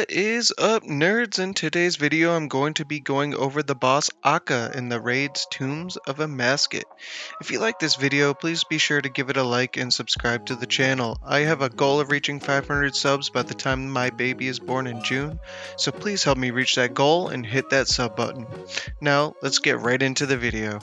What is up, nerds? In today's video, I'm going to be going over the boss Akkha in the raid's Tombs of a Masket. If you like this video, please be sure to give it a like and subscribe to the channel. I have a goal of reaching 500 subs by the time my baby is born in June, so please help me reach that goal and hit that sub button. Now, let's get right into the video.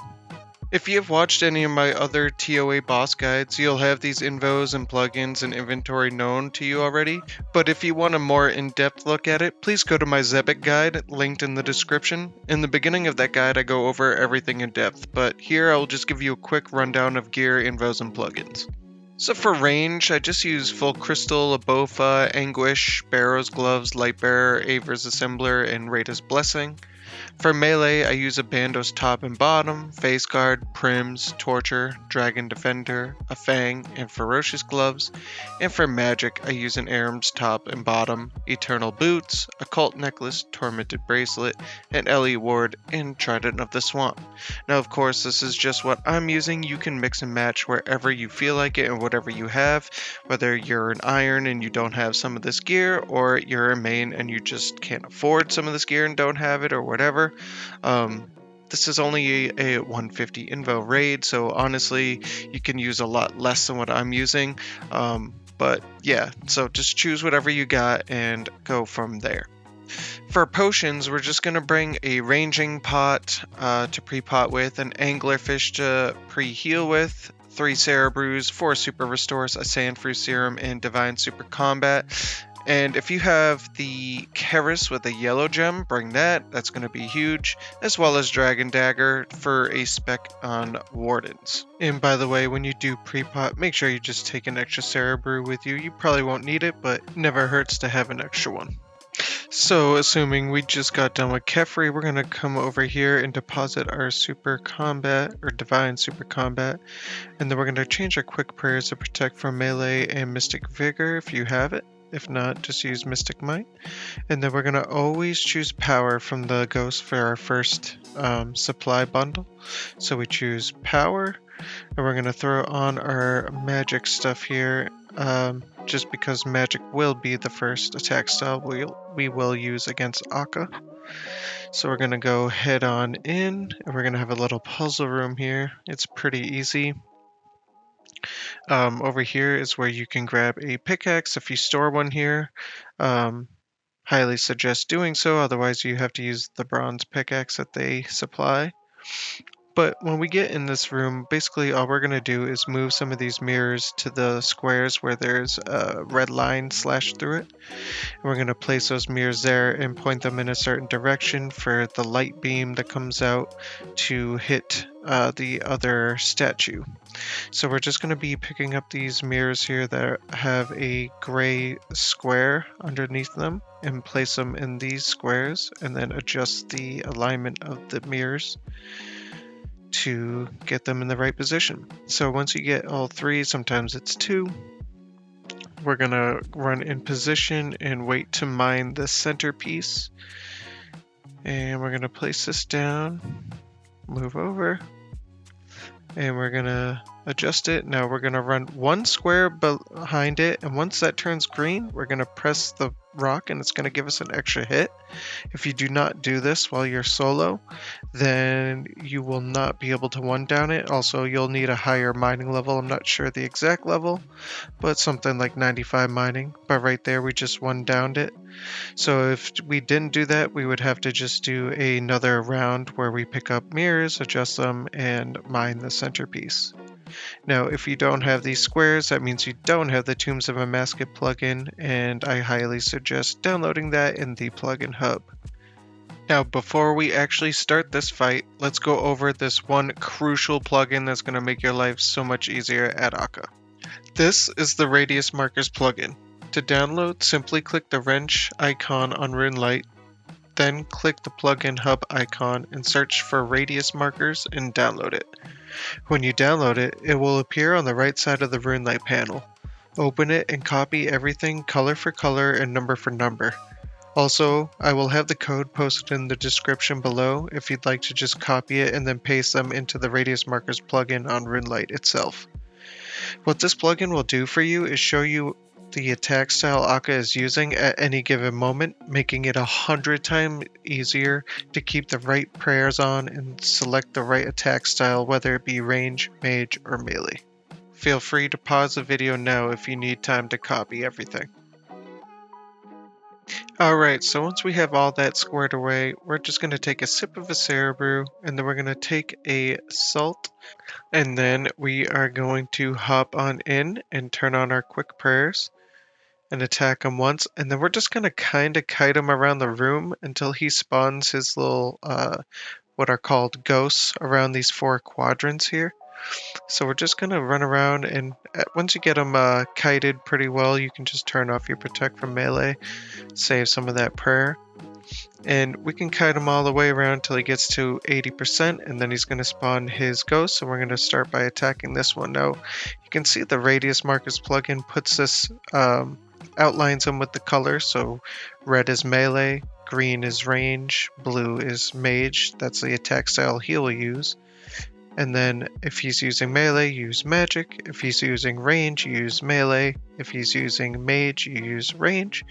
If you have watched any of my other TOA boss guides, you'll have these invos and plugins and inventory known to you already, but if you want a more in-depth look at it, please go to my Zebic guide, linked in the description. In the beginning of that guide, I go over everything in depth, but here I will just give you a quick rundown of gear, invos, and plugins. So for range, I just use Full Crystal, Abofa, Anguish, Barrow's Gloves, Lightbearer, Aver's Assembler, and Rada's Blessing. For melee, I use a Bando's top and bottom, Face Guard, Prims, Torture, Dragon Defender, a Fang, and Ferocious Gloves. And for magic, I use an Aram's top and bottom, Eternal Boots, Occult Necklace, Tormented Bracelet, an Ellie Ward, and Trident of the Swamp. Now of course, this is just what I'm using. You can mix and match wherever you feel like it and whatever you have, whether you're an iron and you don't have some of this gear, or you're a main and you just can't afford some of this gear and don't have it, or whatever. This is only a 150 invo raid, so honestly you can use a lot less than what I'm using, but yeah, so just choose whatever you got and go from there. For potions, we're just going to bring a ranging pot to pre-pot with, an anglerfish to pre-heal with, 3 Cerebrews, 4 Super Restores, a Sandfruit Serum, and Divine Super Combat. And if you have the Keris with a yellow gem, bring that. That's going to be huge. As well as Dragon Dagger for a spec on Wardens. And by the way, when you do pre-pot, make sure you just take an extra Cerebrew with you. You probably won't need it, but it never hurts to have an extra one. So, assuming we just got done with Kefri, we're going to come over here and deposit our Super Combat, or Divine Super Combat. And then we're going to change our Quick Prayers to protect from Melee and Mystic Vigor if you have it. If not, just use Mystic Might. And then we're going to always choose Power from the Ghost for our first supply bundle. So we choose Power, and we're going to throw on our magic stuff here, just because magic will be the first attack style we will use against Akkha. So we're going to go head on in, and we're going to have a little puzzle room here. It's pretty easy. Over here is where you can grab a pickaxe if you store one here. Highly suggest doing so, otherwise you have to use the bronze pickaxe that they supply. But when we get in this room, basically all we're going to do is move some of these mirrors to the squares where there's a red line slashed through it. And we're going to place those mirrors there and point them in a certain direction for the light beam that comes out to hit the other statue. So we're just going to be picking up these mirrors here that have a gray square underneath them and place them in these squares, and then adjust the alignment of the mirrors to get them in the right position. So once you get all 3, sometimes it's 2, we're gonna run in position and wait to mine the centerpiece. And we're gonna place this down, move over, and we're gonna adjust it. Now we're gonna run 1 square behind it, and once that turns green, we're gonna press the rock and it's going to give us an extra hit. If you do not do this while you're solo, then you will not be able to one down it. Also, you'll need a higher mining level. I'm not sure the exact level, but something like 95 mining. But right there, we just one downed it. So if we didn't do that, we would have to just do another round where we pick up mirrors, adjust them, and mine the centerpiece. Now, if you don't have these squares, that means you don't have the Tombs of a Masket plugin, and I highly suggest downloading that in the plugin hub. Now, before we actually start this fight, let's go over this one crucial plugin that's going to make your life so much easier at Akkha. This is the Radius Markers plugin. To download, simply click the wrench icon on RuneLite, then click the plugin hub icon and search for Radius Markers and download it. When you download it, it will appear on the right side of the RuneLite panel. Open it and copy everything color for color and number for number. Also, I will have the code posted in the description below if you'd like to just copy it and then paste them into the Radius Markers plugin on RuneLite itself. What this plugin will do for you is show you the attack style Akkha is using at any given moment, making it 100 times easier to keep the right prayers on and select the right attack style, whether it be range, mage, or melee. Feel free to pause the video now if you need time to copy everything. Alright, so once we have all that squared away, we're just going to take a sip of a Cerebrew, and then we're going to take a salt, and then we are going to hop on in and turn on our quick prayers and attack him once, and then we're just going to kind of kite him around the room until he spawns his little, what are called ghosts around these 4 quadrants here. So we're just going to run around, and once you get them kited pretty well, you can just turn off your protect from melee, save some of that prayer, and we can kite him all the way around until he gets to 80%, and then he's going to spawn his ghost, and we're going to start by attacking this one. Now, you can see the Radius Markers plugin puts this, outlines them with the color, so red is melee, green is range, blue is mage, that's the attack style he will use. And then if he's using melee, use magic. If he's using range, use melee. If he's using mage, you use range.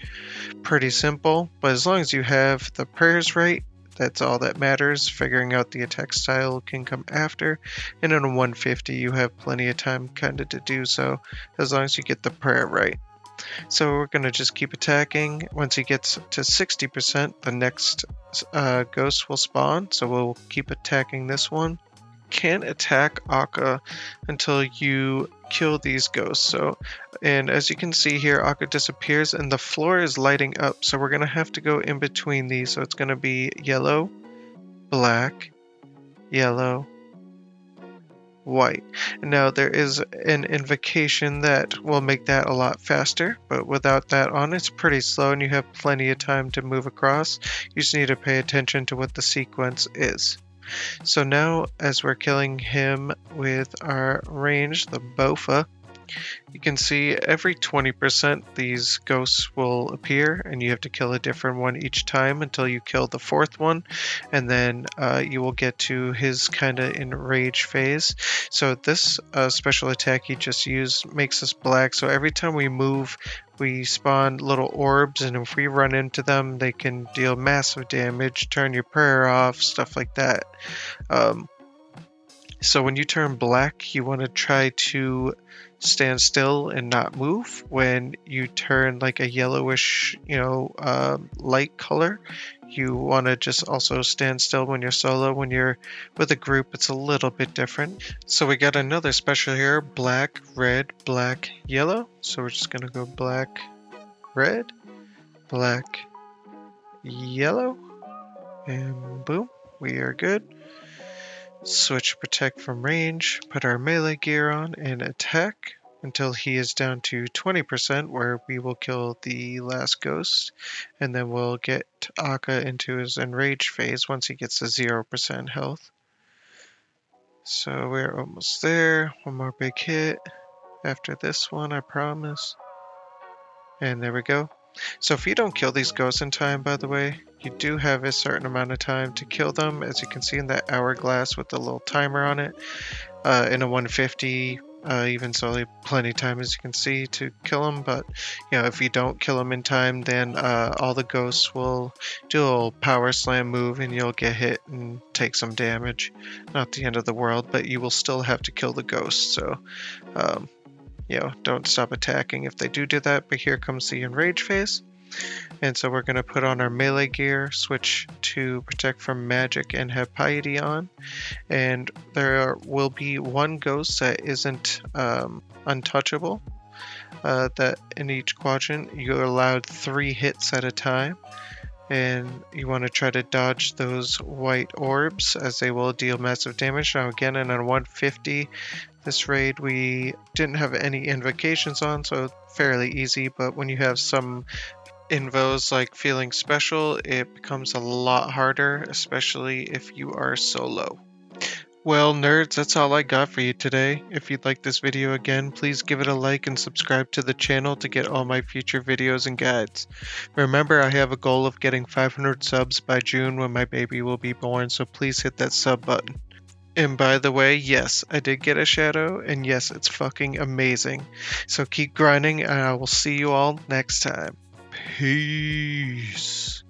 Pretty simple, but as long as you have the prayers right, that's all that matters. Figuring out the attack style can come after. And in a 150, you have plenty of time kind of to do so, as long as you get the prayer right. So we're going to just keep attacking. Once he gets to 60%, the next ghost will spawn. So we'll keep attacking this one. Can't attack Akkha until you kill these ghosts. And as you can see here, Akkha disappears and the floor is lighting up, so we're gonna have to go in between these. So it's gonna be yellow, black, yellow, white. Now there is an invocation that will make that a lot faster, but without that on, it's pretty slow and you have plenty of time to move across. You just need to pay attention to what the sequence is. So now, as we're killing him with our range, the Bofa, you can see every 20% these ghosts will appear, and you have to kill a different one each time until you kill the 4th one, and then you will get to his kind of Enrage phase. So this special attack he just used makes us black, so every time we move, we spawn little orbs, and if we run into them, they can deal massive damage, turn your prayer off, stuff like that. So when you turn black, you want to try to stand still and not move. When you turn like a yellowish, light color, you want to just also stand still when you're solo. When you're with a group, it's a little bit different. So we got another special here, black, red, black, yellow. So we're just going to go black, red, black, yellow, and boom, we are good. Switch protect from range, put our melee gear on, and attack until he is down to 20%, where we will kill the last ghost, and then we'll get Akkha into his Enrage phase once he gets to 0% health. So we're almost there. One more big hit after this one, I promise. And there we go. So if you don't kill these ghosts in time, by the way, you do have a certain amount of time to kill them, as you can see in that hourglass with the little timer on it. In a 150, even so, plenty of time, as you can see, to kill them. But if you don't kill them in time, then all the ghosts will do a little power slam move, and you'll get hit and take some damage. Not the end of the world, but you will still have to kill the ghosts. So don't stop attacking if they do that. But here comes the Enrage phase. And so we're going to put on our melee gear, switch to protect from magic, and have piety on. And there will be one ghost that isn't untouchable. That in each quadrant you're allowed 3 hits at a time. And you want to try to dodge those white orbs, as they will deal massive damage. Now again, in a 150, this raid we didn't have any invocations on, so fairly easy. But when you have some invos like feeling special, it becomes a lot harder, especially if you are solo. Well, nerds, that's all I got for you today. If you'd like this video again, please give it a like and subscribe to the channel to get all my future videos and guides. Remember, I have a goal of getting 500 subs by June when my baby will be born, so please hit that sub button. And by the way, yes, I did get a shadow, and yes, it's fucking amazing. So keep grinding, and I will see you all next time. Peace.